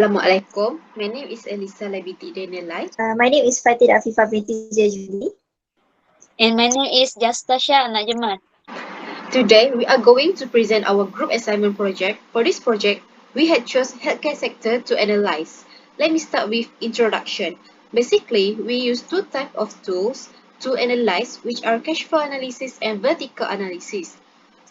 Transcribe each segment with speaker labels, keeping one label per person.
Speaker 1: Assalamualaikum. My name is Allyssa Binti Danial.
Speaker 2: My name is Afifah Bt Jajuli.
Speaker 3: And my name is JASTHASHA, ANAK JEMAT.
Speaker 1: Today, we are going to present our group assignment project. For this project, we had chosen healthcare sector to analyze. Let me start with introduction. Basically, we use two types of tools to analyze, which are cash flow analysis and vertical analysis.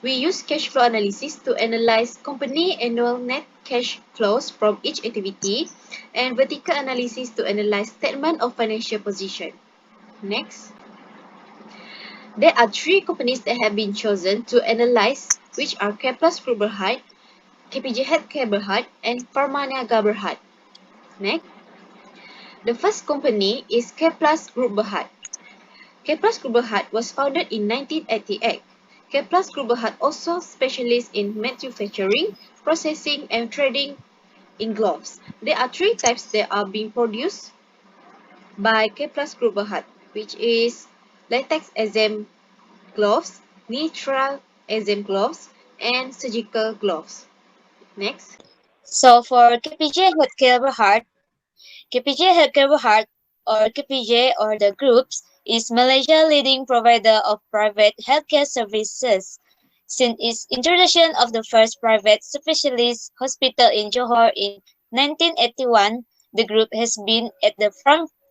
Speaker 1: We use cash flow analysis to analyze company annual net cash flows from each activity, and vertical analysis to analyze statement of financial position. Next. There are three companies that have been chosen to analyze, which are Kepler Group Berhad, KPJ Healthcare Berhad, and Pharmaniaga Berhad. Next. The first company is Kepler Group Berhad. Kepler Group Berhad was founded in 1988. Kepler Group Berhad also specializes in manufacturing, processing, and trading in gloves. There are three types that are being produced by Kepler Group Berhad, which is latex exam gloves, nitrile exam gloves, and surgical gloves. Next.
Speaker 3: So for KPJ Healthcare Berhad, KPJ Healthcare Berhad or KPJ or the groups is Malaysia's leading provider of private healthcare services. Since its introduction of the first private specialist hospital in Johor in 1981, the group has been at the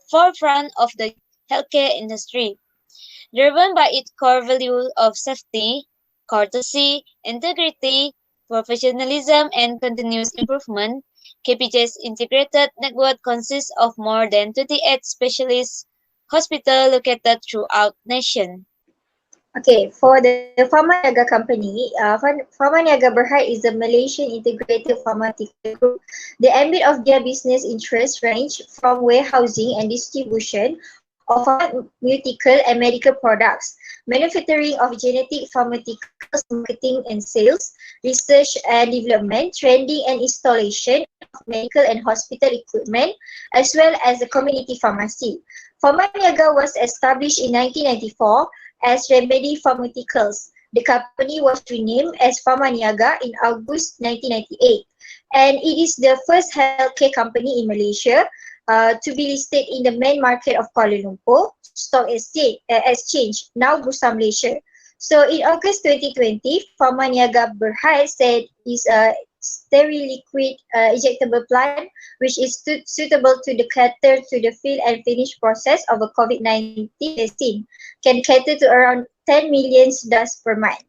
Speaker 3: forefront of the healthcare industry. Driven by its core values of safety, courtesy, integrity, professionalism, and continuous improvement, KPJ's integrated network consists of more than 28 specialist hospitals located throughout nation.
Speaker 2: Okay, for the Pharmaniaga company, Pharmaniaga Berhad is a Malaysian integrated pharmaceutical group. The ambit of their business interests range from warehousing and distribution of pharmaceutical and medical products, manufacturing of genetic pharmaceuticals, marketing and sales, research and development, training and installation of medical and hospital equipment, as well as the community pharmacy. Pharmaniaga was established in 1994 as Remedy Pharmaceuticals. The company was renamed as Pharmaniaga in August 1998, and it is the first healthcare company in Malaysia to be listed in the main market of Kuala Lumpur Stock Exchange, now Bursa Malaysia. So in August 2020, Pharmaniaga Berhad said is a sterile liquid injectable plant which is suitable to the cater to the fill and finish process of a COVID-19 vaccine, can cater to around 10 million doses per month.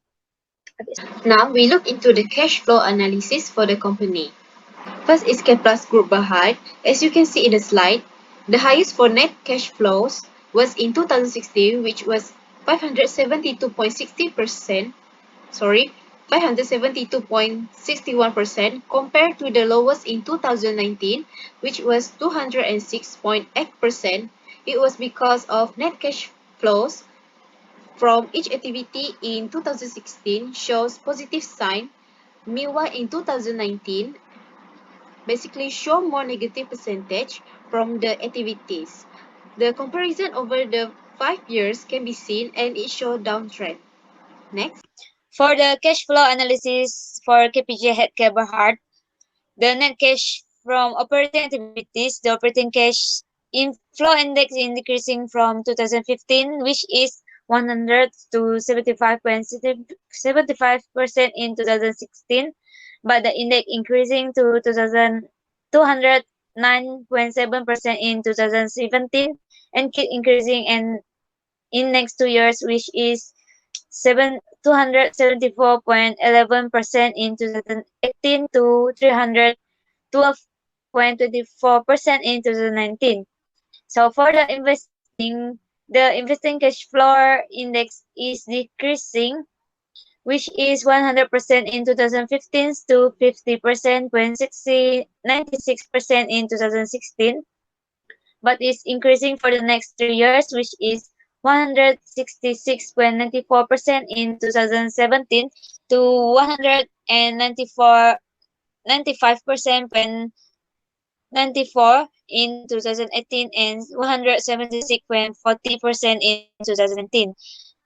Speaker 1: Now we look into the cash flow analysis for the company. First is Kepler Group Berhad. As you can see in the slide, the highest for net cash flows was in 2016, which was 572.60%. 572.61% compared to the lowest in 2019, which was 206.8%. It was because of net cash flows from each activity in 2016 shows positive sign. Meanwhile, in 2019, basically show more negative percentage from the activities. The comparison over the 5 years can be seen and it shows downtrend. Next.
Speaker 3: For the cash flow analysis for KPJ Healthcare Berhad, the net cash from operating activities, the operating cash inflow index is decreasing from 2015, which is 100 to 75% in 2016, but the index increasing to 209.7% in 2017 and keep increasing in next 2 years, which is 274.11% in 2018 to 312.24% in 2019. So for the investing cash flow index is decreasing, which is 100% in 2015 to 50% when 96% in 2016, but is increasing for the next 3 years, which is 166.94% in 2017 to 195% when 94 in 2018 and 176.40% in 2019.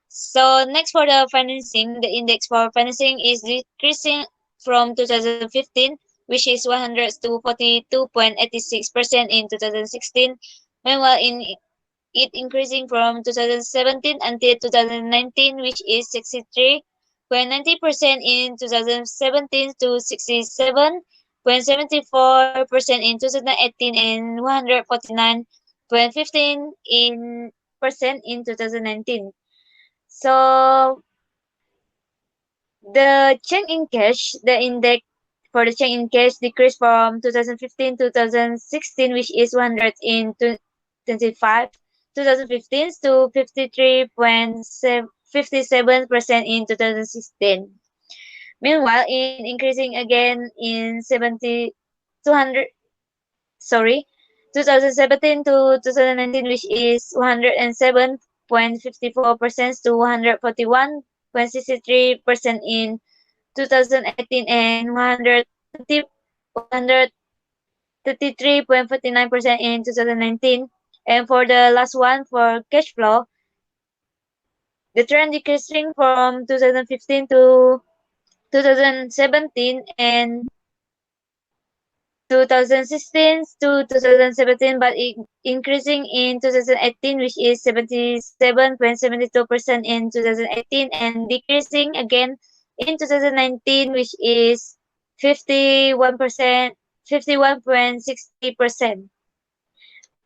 Speaker 3: So next for the financing, the index for financing is decreasing from 2015, which is 100 to 42.86% in 2016. Meanwhile, it increasing from 2017 until 2019, which is 63.90% in 2017 to 67.74% in 2018 and 149.15 in percent in 2019. So the change in cash, the index for the change in cash decreased from 2015 to 2016, which is 100 in 25 2015 to 53.57% in 2016. Meanwhile, in increasing again in 200, sorry, 2017 to 2019, which is 107.54% to 141.63% in 2018 and 133.49% in 2019. And for the last one, for cash flow, the trend decreasing from 2015 to 2017 and 2016 to 2017, but increasing in 2018, which is 77.72% in 2018, and decreasing again in 2019, which is 51%, 51.60%.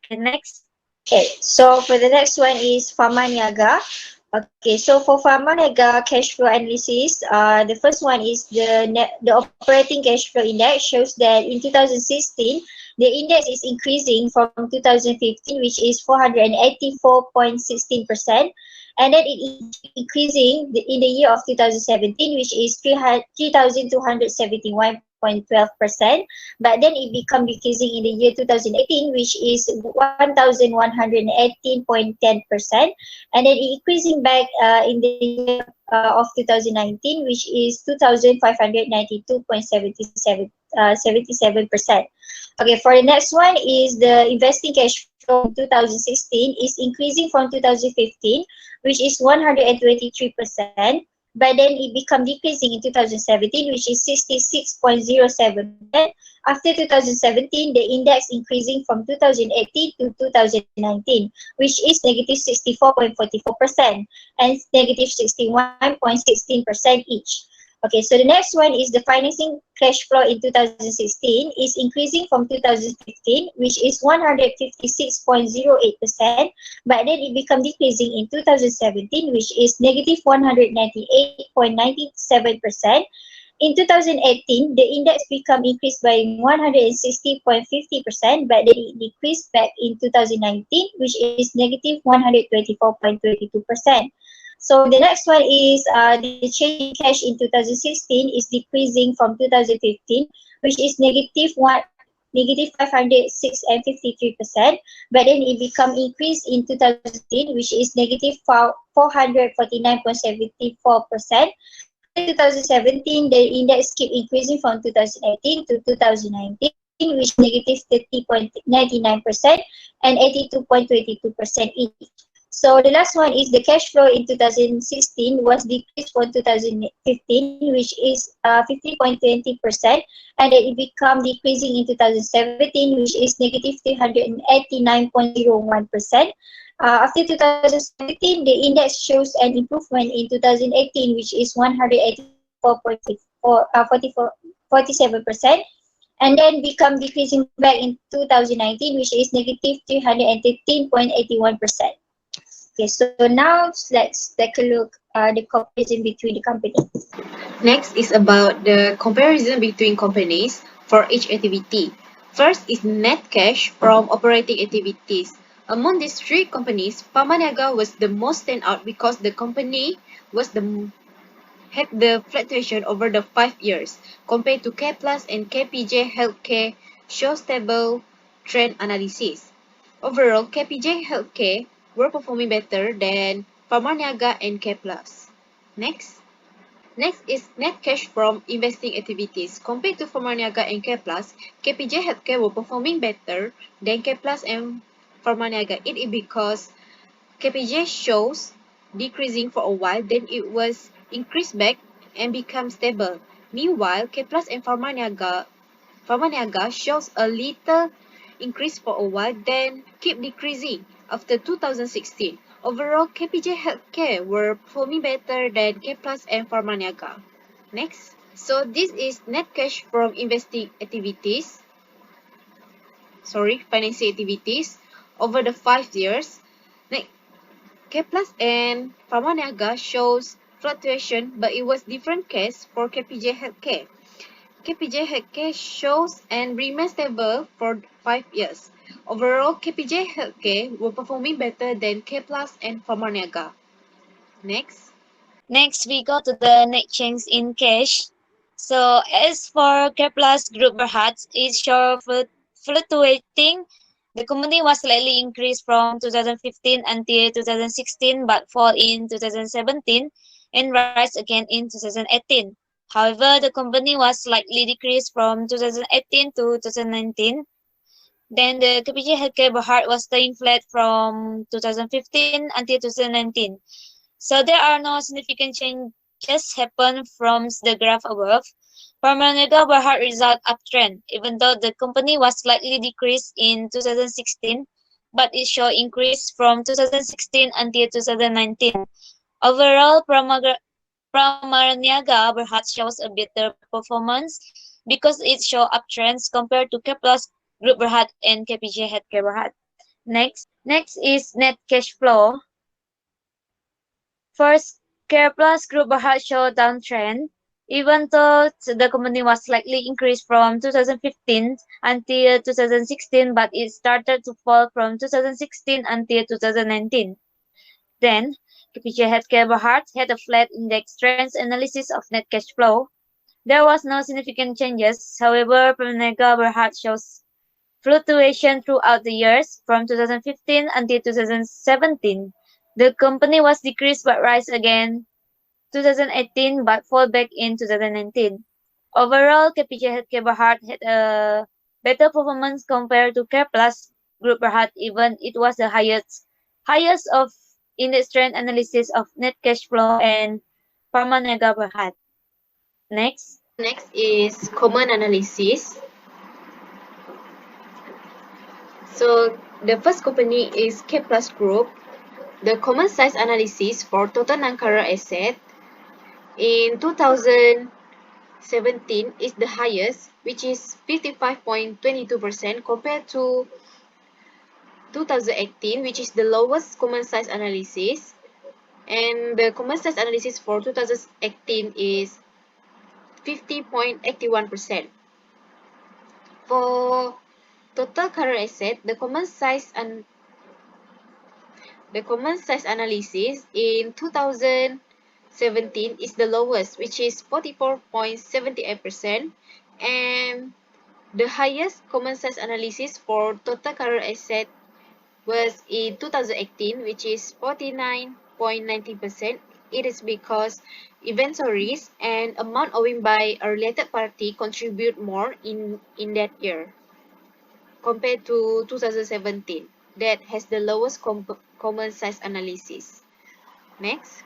Speaker 3: Okay, next.
Speaker 2: Okay, so for the next one is Pharma Niaga. Okay, so for Pharma Niaga cash flow analysis, the first one is the operating cash flow index shows that in 2016, the index is increasing from 2015, which is 484.16%, and then it is increasing in the year of 2017, which is 3,271.12%, but then it become decreasing in the year 2018, which is 1,118.10%, and then increasing back in the year of 2019, which is 2,592.77%. Okay, for the next one is the investing cash flow in 2016 is increasing from 2015, which is 123%, but then it become decreasing in 2017, which is 66.07%. After 2017, the index increasing from 2018 to 2019, which is negative 64.44% and negative 61.16% each. Okay, so the next one is the financing cash flow in 2016 is increasing from 2015, which is 156.08%, but then it become decreasing in 2017, which is negative 198.97%. In 2018, the index become increased by 160.50%, but then it decreased back in 2019, which is negative 124.22%. So the next one is the change in cash in 2016 is decreasing from 2015, which is negative 506 and 53%, but then it become increased in 2016, which is negative 449.74%. After 2017, the index keep increasing from 2018 to 2019, which is negative 30.99% and 82.22% each. So the last one is the cash flow in 2016 was decreased from 2015, which is 50.20%, and then it become decreasing in 2017, which is negative 389.01%. After 2017, the index shows an improvement in 2018, which is 184.47%, and then become decreasing back in 2019, which is negative 313.81%. Okay, so now let's take a look at the comparison between the companies.
Speaker 1: Next is about the comparison between companies for each activity. First is net cash from operating activities. Among these three companies, Pharma Niaga was the most standout because the company had the fluctuation over the 5 years compared to K Plus and KPJ Healthcare show stable trend analysis. Overall, KPJ Healthcare were performing better than Pharma Niaga and K Plus. Next is net cash from investing activities. Compared to Pharma Niaga and K Plus, KPJ Healthcare were performing better than K Plus and Pharma Niaga. It is because KPJ shows decreasing for a while, then it was increased back and become stable. Meanwhile, K Plus and Pharma Niaga Pharma Niaga shows a little increase for a while, then keep decreasing after 2016. Overall, KPJ Healthcare were performing better than K Plus and Pharma Niaga. Next. So this is net cash from investing activities. Financing activities over the 5 years. Next, K Plus and Pharma Niaga shows fluctuation, but it was different case for KPJ Healthcare. KPJ Healthcare shows and remains stable for 5 years. Overall, KPJ Healthcare were performing better than K Plus and Pharma Niaga. Next.
Speaker 3: Next, we go to the net change in cash. So, as for Kepler's Group Berhad, it shows fluctuating. The company was slightly increased from 2015 until 2016, but fall in 2017 and rise again in 2018. However, the company was slightly decreased from 2018 to 2019. Then the KPJ Healthcare Berhad was staying flat from 2015 until 2019. So there are no significant changes happen from the graph above. Pharma Berhad result uptrend, even though the company was slightly decreased in 2016, but it show increase from 2016 until 2019. Overall, Pramaniaga Berhad shows a better performance because it show uptrends compared to Kepler's Group Berhad and KPJ Healthcare Berhad. Next is net cash flow. First, CarePlus Group Berhad showed downtrend, even though the company was slightly increased from 2015 until 2016, but it started to fall from 2016 until 2019. Then, KPJ Healthcare Berhad had a flat index trends analysis of net cash flow. There was no significant changes. However, Pramaniaga Berhad shows fluctuation throughout the years from 2015 until 2017. The company was decreased but rise again 2018 but fall back in 2019. Overall, KPJ Healthcare Berhad had a better performance compared to Care Plus Group Berhad, even it was the highest of index trend analysis of net cash flow and Pharma Berhad. Next.
Speaker 1: So next is common analysis. So the first company is K Plus Group. The common size analysis for total non-current asset in 2017 is the highest, which is 55.22% compared to 2018, which is the lowest common size analysis. And the common size analysis for 2018 is 50.81%. For total current asset, the common size analysis in 2017 is the lowest, which is 44.78%, and the highest common size analysis for total current asset was in 2018, which is 49.19%. It is because inventories and amount owing by a related party contribute more in that year compared to 2017 that has the lowest common size analysis. Next.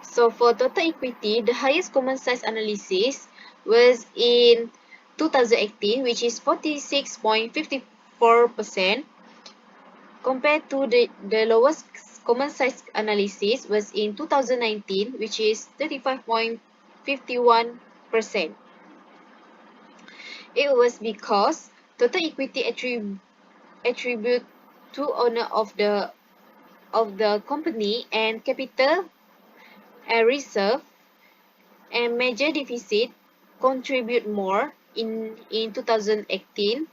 Speaker 1: So for total equity, the highest common size analysis was in 2018, which is 46.54%, compared to the lowest common size analysis was in 2019, which is 35.51%. It was because total equity attribute to owner of the company and capital and reserve and major deficit contribute more in 2018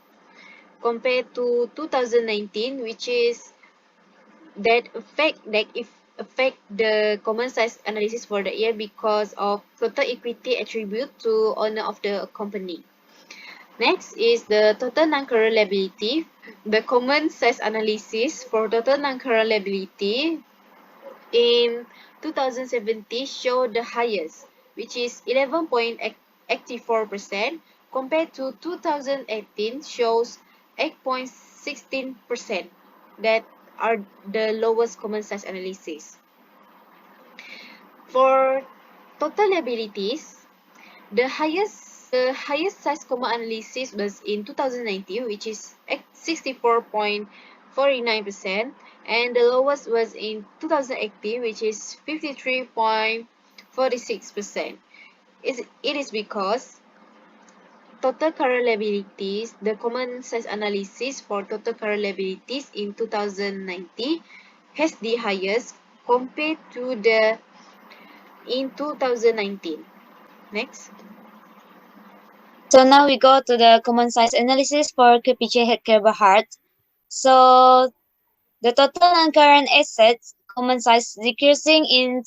Speaker 1: compared to 2019, which is that affect the common size analysis for the year because of total equity attribute to owner of the company. Next is the total non-current liability. The common size analysis for total non-current liability in 2017 showed the highest, which is 11.84%, compared to 2018 shows 8.16%, that are the lowest common size analysis. For total liabilities, the highest The highest size comma analysis was in 2019, which is 64.49%, and the lowest was in 2018, which is 53.46%. It is because total current liabilities, the common size analysis for total current liabilities in 2019 has the highest compared to the in 2019. Next.
Speaker 3: So now we go to the common size analysis for KPJ Healthcare Berhad. So the total non-current assets common size decreasing in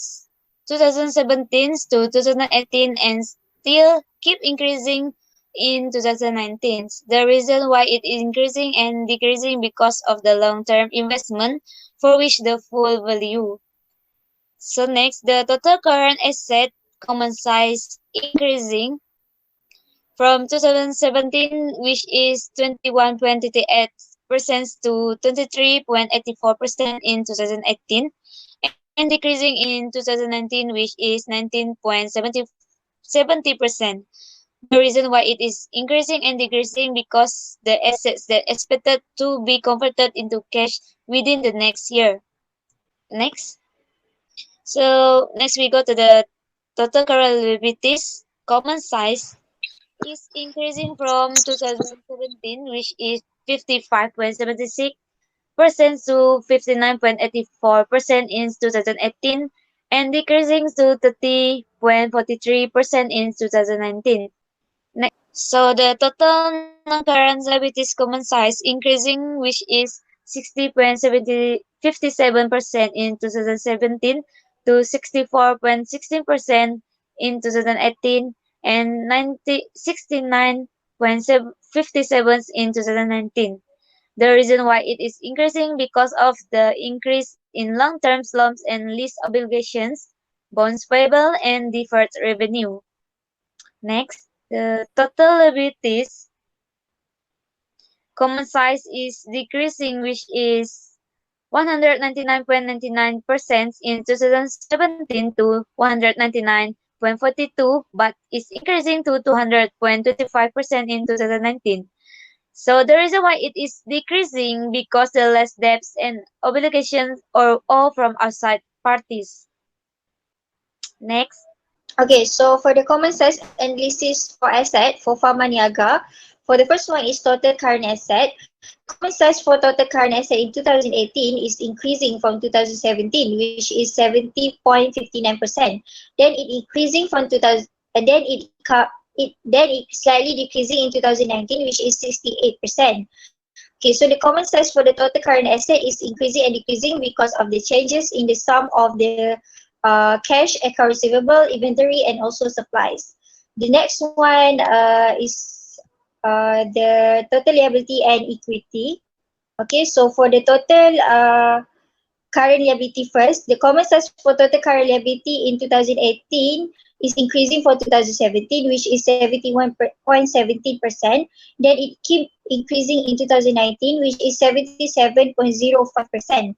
Speaker 3: 2017 to 2018 and still keep increasing in 2019. The reason why it is increasing and decreasing because of the long-term investment for which the full value. So next, the total current asset common size increasing from 2017, which is 21.28% to 23.84% in 2018, and decreasing in 2019, which is 19.70%. The reason why it is increasing and decreasing because the assets that expected to be converted into cash within the next year. Next. So next we go to the total current liabilities common size is increasing from 2017, which is 55.76% to 59.84% in 2018, and decreasing to 30.43% in 2019. So the total non-current liabilities common size increasing, which is 60.57% in 2017 to 64.16% in 2018 and 69.57 in 2019. The reason why it is increasing because of the increase in long-term loans and lease obligations, bonds payable, and deferred revenue. Next, the total liabilities common size is decreasing, which is 199.99% in 2017 to 199.42, but is increasing to 200.25% in 2019. So the reason why it is decreasing because the less debts and obligations are all from outside parties. Next.
Speaker 2: Okay, so for the common size analysis for asset for Pharma Niaga, for the first one is total current asset. The common size for total current asset in 2018 is increasing from 2017, which is 70.59%. Then it increasing from 2000, and then it slightly decreasing in 2019, which is 68%. Okay, so the common size for the total current asset is increasing and decreasing because of the changes in the sum of the cash, account receivable, inventory, and also supplies. The next one is the total liability and equity. Okay, so for the total current liability first, the common size for total current liability in 2018 is increasing for 2017, which is 71.17%. Then it keep increasing in 2019, which is 77.05%.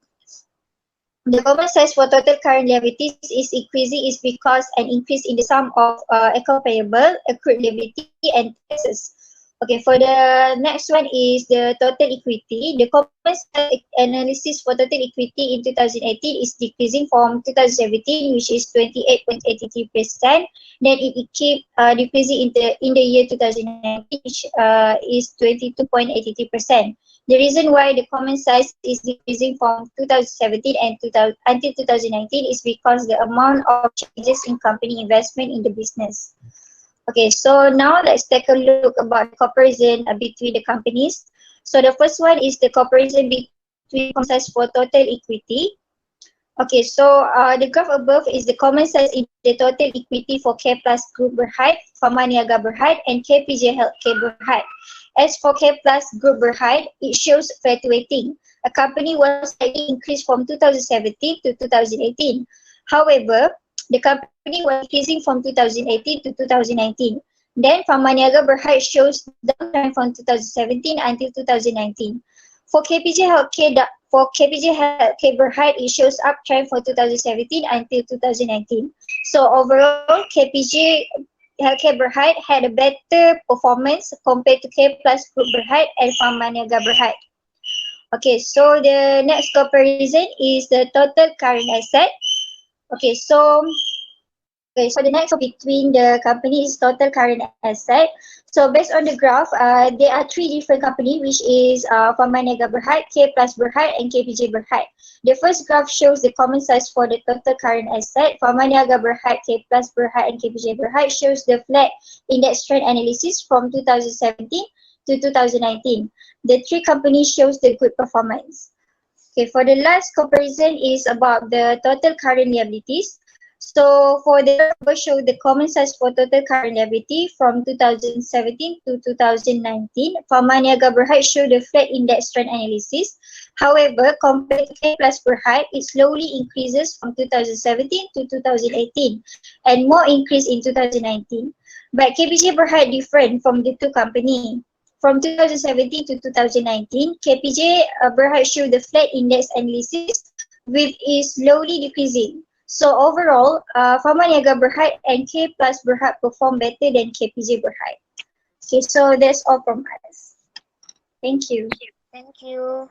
Speaker 2: The common size for total current liabilities is increasing is because an increase in the sum of account payable, accrued liability, and taxes. Okay, for the next one is the total equity. The common size analysis for total equity in 2018 is decreasing from 2017, which is 28.83%. Then it keep decreasing in the year 2019, which is 22.83%. The reason why the common size is decreasing from 2017 and until 2019 is because the amount of changes in company investment in the business. Okay, so now let's take a look about the comparison between the companies. So the first one is the comparison between common size for total equity. Okay, so the graph above is the common size in the total equity for K Plus Group Berhad, Pharma Niaga Berhad, and KPJ Healthcare Berhad. As for K Plus Group Berhad, it shows fluctuating. A company was slightly increased from 2017 to 2018. However, the company was increasing from 2018 to 2019. Then Pharma Niaga Berhad shows downtrend from 2017 until 2019. For KPJ Healthcare Berhad, it shows uptrend for 2017 until 2019. So overall, KPJ Healthcare Berhad had a better performance compared to K Plus Group Berhad and Pharma Niaga Berhad. Okay, so the next comparison is the total current asset. Okay, so the next between the company is total current asset. So based on the graph, there are three different companies, which is Pharma Niaga Berhad, K Plus Berhad, and KPJ Berhad. The first graph shows the common size for the total current asset. Pharma Niaga Berhad, K Plus Berhad, and KPJ Berhad shows the flat index trend analysis from 2017 to 2019. The three companies shows the good performance. Okay, for the last comparison is about the total current liabilities. So for the graph show the common size for total current liability from 2017 to 2019. Pharma Niaga Berhad show the flat index trend analysis. However, compared to K Plus Berhad, it slowly increases from 2017 to 2018 and more increase in 2019. But KPJ Berhad different from the two company. From 2017 to 2019, KPJ Berhad showed the flat index analysis with is slowly decreasing. So overall, Pharma Niaga Berhad and K Plus Berhad perform better than KPJ Berhad. Okay, so that's all from us. Thank you.
Speaker 3: Thank you.